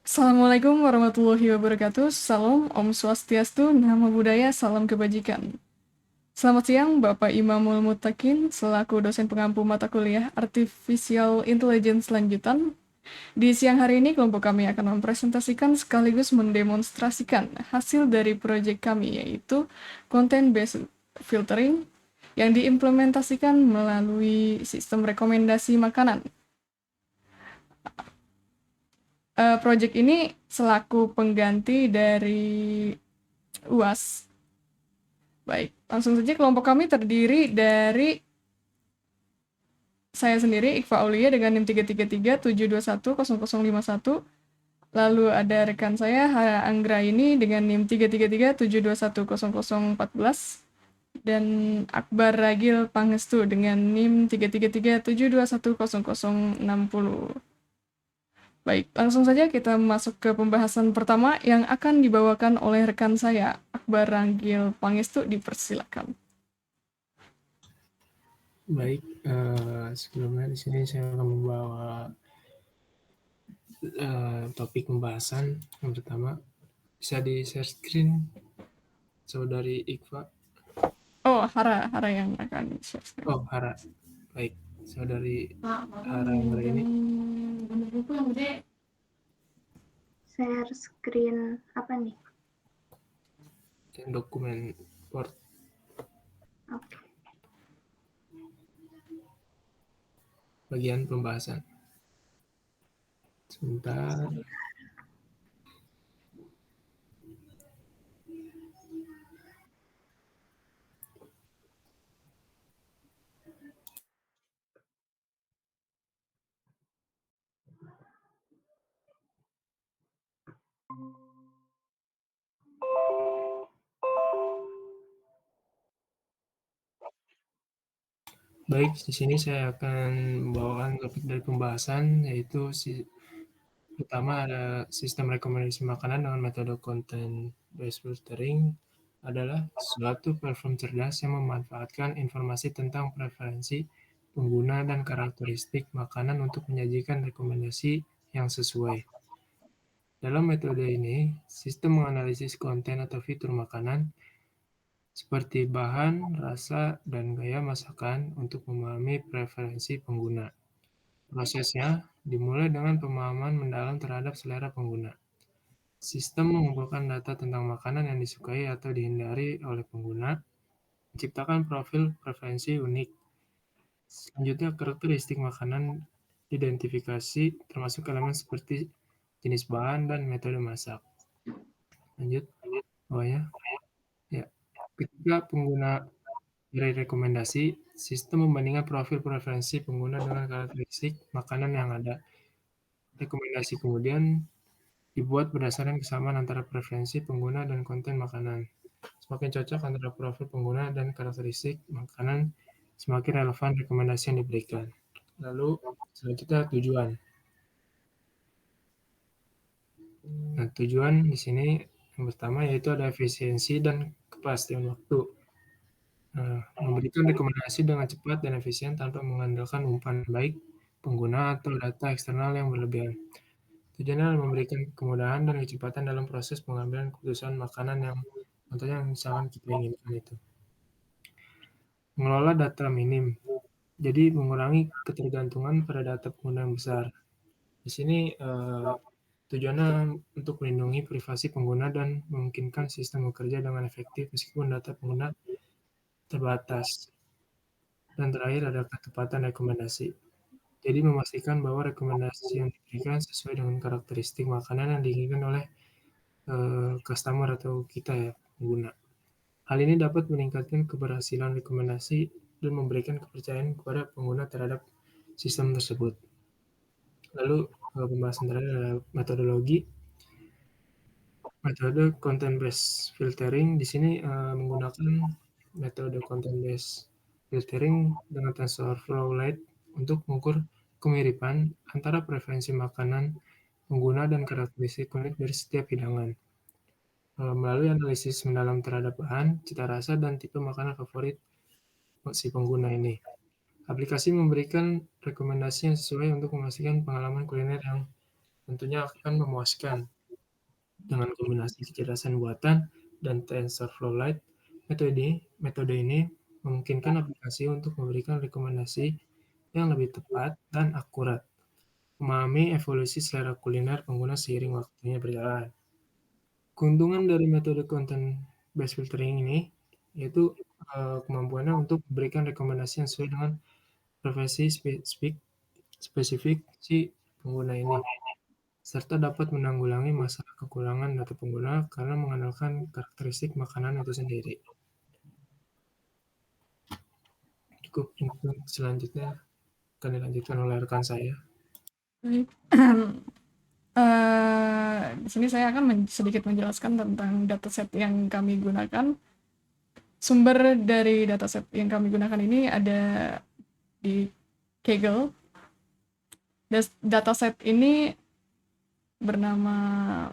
Assalamualaikum warahmatullahi wabarakatuh. Salam, Om Swastiastu, Namo Buddhaya, salam kebajikan. Selamat siang, Bapak Imamul Mutakin, selaku dosen pengampu mata kuliah Artificial Intelligence lanjutan. Di siang hari ini, kelompok kami akan mempresentasikan sekaligus mendemonstrasikan hasil dari proyek kami, yaitu Content-Based Filtering, yang diimplementasikan melalui sistem rekomendasi makanan. Proyek ini selaku pengganti dari UAS. Baik, langsung saja kelompok kami terdiri dari saya sendiri, Iqfa Aulia dengan NIM 33372100051. Lalu ada rekan saya, Hara Anggraini dengan NIM 33372100014. Dan Akbar Ragil Pangestu dengan NIM 33372100060. Baik, langsung saja kita masuk ke pembahasan pertama yang akan dibawakan oleh rekan saya, Akbar Ragil Pangestu, dipersilakan. Baik, sebelumnya di sini saya akan membawa topik pembahasan yang pertama. Bisa di share screen, saudari Iqfa. Oh, Hara yang akan share screen. Oh, Hara. Baik, saudari Hara ini. Share screen apa nih? Dokumen Word. Oke. Bagian pembahasan. Sebentar. Baik, di sini saya akan membawakan topik dari pembahasan, yaitu pertama ada sistem rekomendasi makanan dengan metode content based filtering adalah suatu platform cerdas yang memanfaatkan informasi tentang preferensi pengguna dan karakteristik makanan untuk menyajikan rekomendasi yang sesuai. Dalam metode ini, sistem menganalisis konten atau fitur makanan seperti bahan, rasa, dan gaya masakan untuk memahami preferensi pengguna. Prosesnya dimulai dengan pemahaman mendalam terhadap selera pengguna. Sistem mengumpulkan data tentang makanan yang disukai atau dihindari oleh pengguna, menciptakan profil preferensi unik. Selanjutnya, karakteristik makanan diidentifikasi, termasuk elemen seperti jenis bahan dan metode masak. Lanjut, bawahnya. Ya, ketika pengguna beri rekomendasi, sistem membandingkan profil preferensi pengguna dengan karakteristik makanan yang ada. Rekomendasi kemudian dibuat berdasarkan kesamaan antara preferensi pengguna dan konten makanan. Semakin cocok antara profil pengguna dan karakteristik makanan, semakin relevan rekomendasi yang diberikan. Lalu selanjutnya tujuan. Nah, tujuan di sini yang pertama yaitu ada efisiensi dan kepastian waktu. Memberikan rekomendasi dengan cepat dan efisien tanpa mengandalkan umpan baik pengguna atau data eksternal yang berlebihan. Tujuannya adalah memberikan kemudahan dan kecepatan dalam proses pengambilan keputusan makanan yang contohnya misalkan kita inginkan itu. Mengelola data minim, jadi mengurangi ketergantungan pada data pengguna yang besar. Di sini tujuannya untuk melindungi privasi pengguna dan memungkinkan sistem bekerja dengan efektif meskipun data pengguna terbatas. Dan terakhir ada ketepatan rekomendasi. Jadi memastikan bahwa rekomendasi yang diberikan sesuai dengan karakteristik makanan yang diinginkan oleh customer atau kita ya, pengguna. Hal ini dapat meningkatkan keberhasilan rekomendasi dan memberikan kepercayaan kepada pengguna terhadap sistem tersebut. Lalu pembahasan terakhir adalah metodologi. Metode content based filtering di sini menggunakan metode content based filtering dengan TensorFlow Lite untuk mengukur kemiripan antara preferensi makanan pengguna dan karakteristik unik dari setiap hidangan. Melalui analisis mendalam terhadap bahan, cita rasa, dan tipe makanan favorit si pengguna ini. Aplikasi memberikan rekomendasi yang sesuai untuk memastikan pengalaman kuliner yang tentunya akan memuaskan. Dengan kombinasi kecerdasan buatan dan TensorFlow Lite, metode ini memungkinkan aplikasi untuk memberikan rekomendasi yang lebih tepat dan akurat, memahami evolusi selera kuliner pengguna seiring waktunya berjalan. Keuntungan dari metode content-based filtering ini yaitu kemampuannya untuk memberikan rekomendasi yang sesuai dengan preferensi spesifik si pengguna ini, serta dapat menanggulangi masalah kekurangan data pengguna karena mengandalkan karakteristik makanan itu sendiri. Cukup, untuk selanjutnya akan dilanjutkan oleh rekan saya. Baik. Di sini saya akan sedikit menjelaskan tentang dataset yang kami gunakan. Sumber dari dataset yang kami gunakan ini ada di Kaggle. Dataset ini bernama,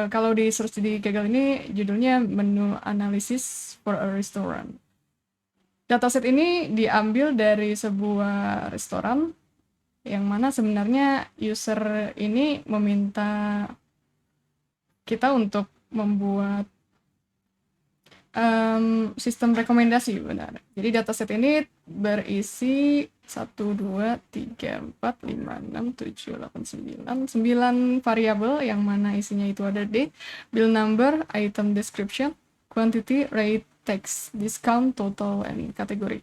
kalau di search di Kaggle ini judulnya Menu Analysis for a Restaurant. Dataset ini diambil dari sebuah restoran yang mana sebenarnya user ini meminta kita untuk membuat sistem rekomendasi, benar. Jadi dataset ini berisi 1, 2, 3, 4, 5, 6, 7, 8, 9 variabel yang mana isinya itu ada bill number, item description, quantity, rate, text, discount, total, and kategori.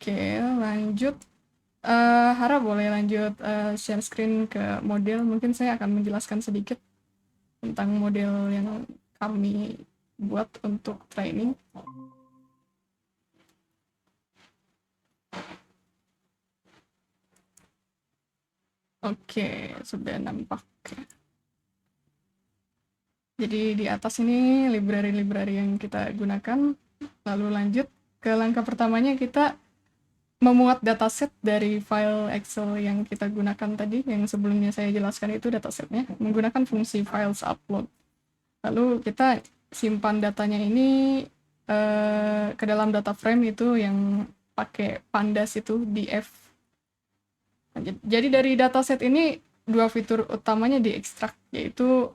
Oke, lanjut. Hara boleh lanjut share screen ke model. Mungkin saya akan menjelaskan sedikit tentang model yang kami buat untuk training. Oke, sudah nampak. Jadi di atas ini library-library yang kita gunakan. Lalu lanjut ke langkah pertamanya, kita memuat dataset dari file Excel yang kita gunakan tadi, yang sebelumnya saya jelaskan itu datasetnya, menggunakan fungsi files upload. Lalu kita simpan datanya ini ke dalam data frame itu yang pakai pandas itu, df. Jadi dari dataset ini dua fitur utamanya diekstrak, yaitu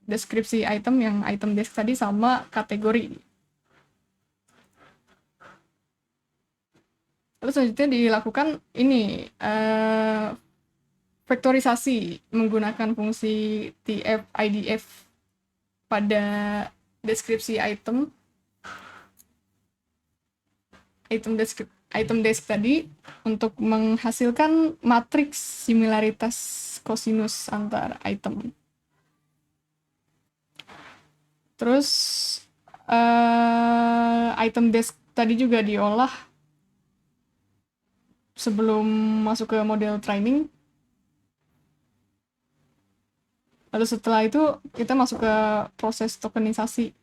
deskripsi item yang item desk tadi sama kategori. Lalu selanjutnya dilakukan ini vektorisasi menggunakan fungsi tf idf pada deskripsi item desk tadi untuk menghasilkan matriks similaritas kosinus antar item. Terus item desk tadi juga diolah sebelum masuk ke model training. Lalu setelah itu kita masuk ke proses tokenisasi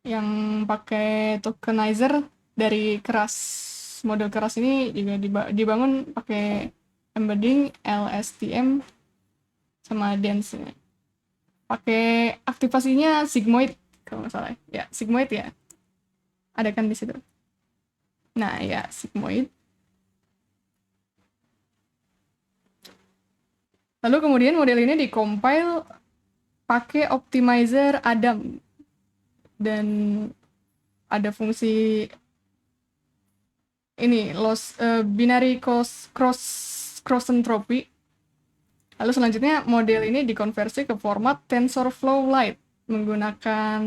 yang pakai tokenizer dari keras. Model keras ini juga dibangun pakai embedding, LSTM, sama dance. Pakai aktivasinya sigmoid kalau nggak salah. Ya, sigmoid ya. Ada kan di situ. Nah, ya, sigmoid. Lalu kemudian model ini dikompil pakai optimizer Adam dan ada fungsi ini binary cross entropy. Lalu selanjutnya model ini dikonversi ke format TensorFlow Lite menggunakan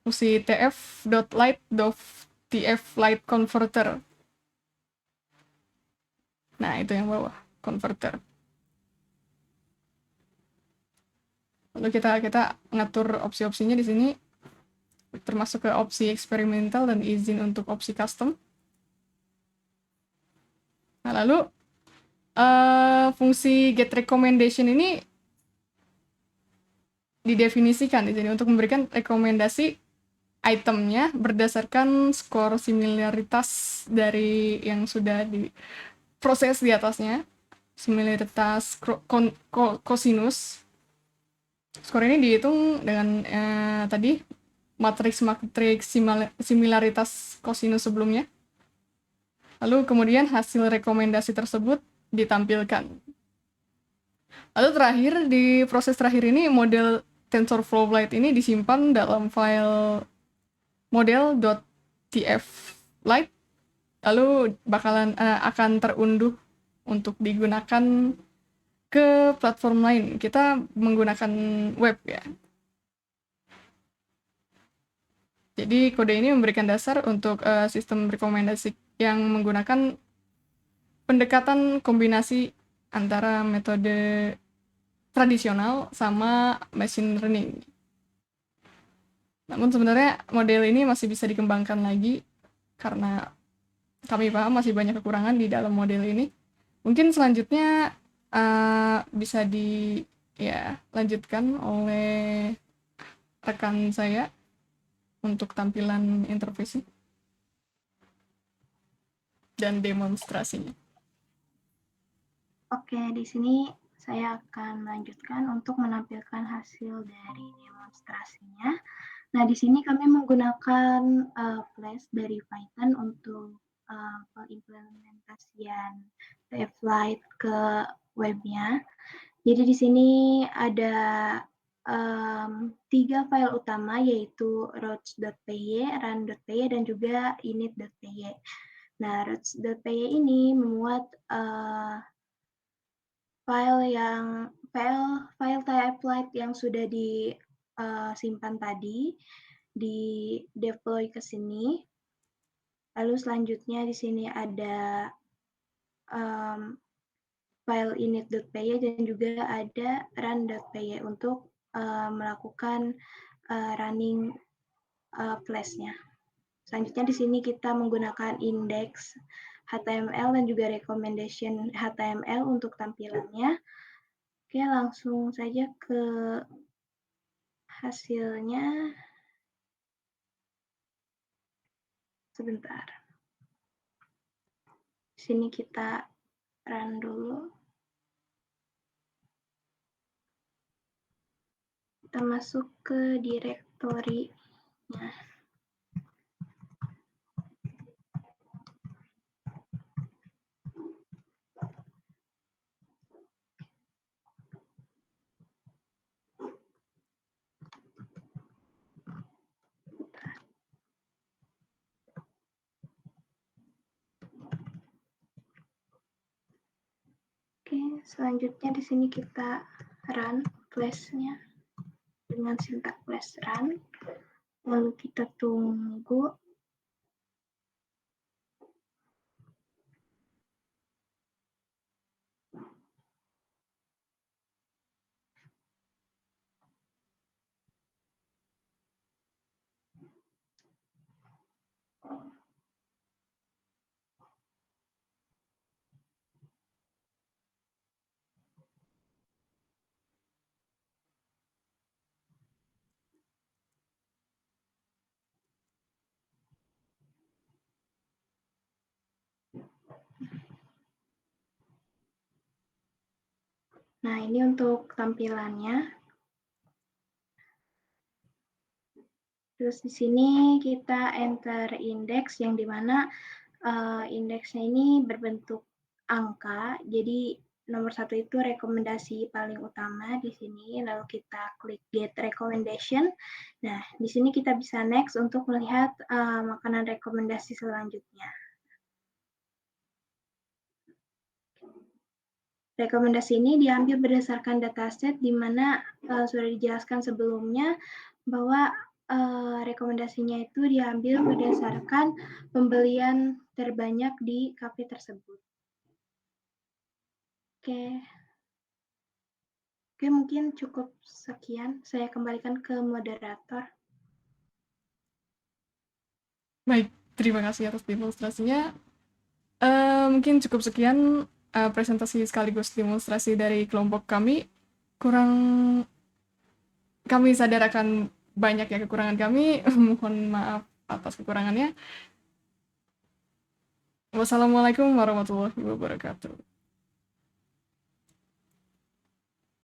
fungsi tf.lite.tf-lite converter. Nah, itu yang bawah, converter. Lalu kita ngatur opsi-opsinya di sini, termasuk ke opsi eksperimental dan izin untuk opsi custom. Nah, lalu fungsi get recommendation ini didefinisikan di sini untuk memberikan rekomendasi itemnya berdasarkan skor similaritas dari yang sudah diproses di atasnya, similaritas kosinus. Skor ini dihitung dengan tadi matriks similaritas kosinus sebelumnya. Lalu kemudian hasil rekomendasi tersebut ditampilkan. Lalu terakhir, di proses terakhir ini model TensorFlow Lite ini disimpan dalam file model.tf-lite, lalu akan terunduh untuk digunakan ke platform lain. Kita menggunakan web ya. Jadi kode ini memberikan dasar untuk sistem rekomendasi yang menggunakan pendekatan kombinasi antara metode tradisional sama machine learning. Namun sebenarnya model ini masih bisa dikembangkan lagi karena kami paham masih banyak kekurangan di dalam model ini. Mungkin selanjutnya bisa dilanjutkan oleh rekan saya untuk tampilan interface dan demonstrasinya. Oke, di sini saya akan melanjutkan untuk menampilkan hasil dari demonstrasinya. Nah, di sini kami menggunakan Flash dari Python untuk pengimplementasian TF-Lite ke webnya. Jadi di sini ada 3 file utama, yaitu routes.py, run.py, dan juga init.py. Nah, routes.py ini memuat file TF-Lite yang sudah disimpan tadi, di deploy ke sini. Lalu selanjutnya di sini ada file init.py dan juga ada run.py untuk melakukan running Flash-nya. Selanjutnya di sini kita menggunakan index HTML dan juga recommendation HTML untuk tampilannya. Oke, langsung saja ke hasilnya. Sebentar. Di sini kita run dulu. Kita masuk ke direktorinya. Oke, selanjutnya di sini kita run Flash-nya dengan sintak flash run. Lalu kita tunggu. Nah, ini untuk tampilannya. Terus di sini kita enter index yang dimana indeksnya ini berbentuk angka. Jadi nomor 1 itu rekomendasi paling utama di sini. Lalu kita klik get recommendation. Nah, di sini kita bisa next untuk melihat makanan rekomendasi selanjutnya. Rekomendasi ini diambil berdasarkan dataset di mana sudah dijelaskan sebelumnya bahwa rekomendasinya itu diambil berdasarkan pembelian terbanyak di kafe tersebut. Oke, mungkin cukup sekian. Saya kembalikan ke moderator. Baik, terima kasih atas demonstrasinya. Mungkin cukup sekian presentasi sekaligus demonstrasi dari kelompok kami. Kami sadar akan banyak ya kekurangan kami. Mohon maaf atas kekurangannya. Wassalamualaikum warahmatullahi wabarakatuh.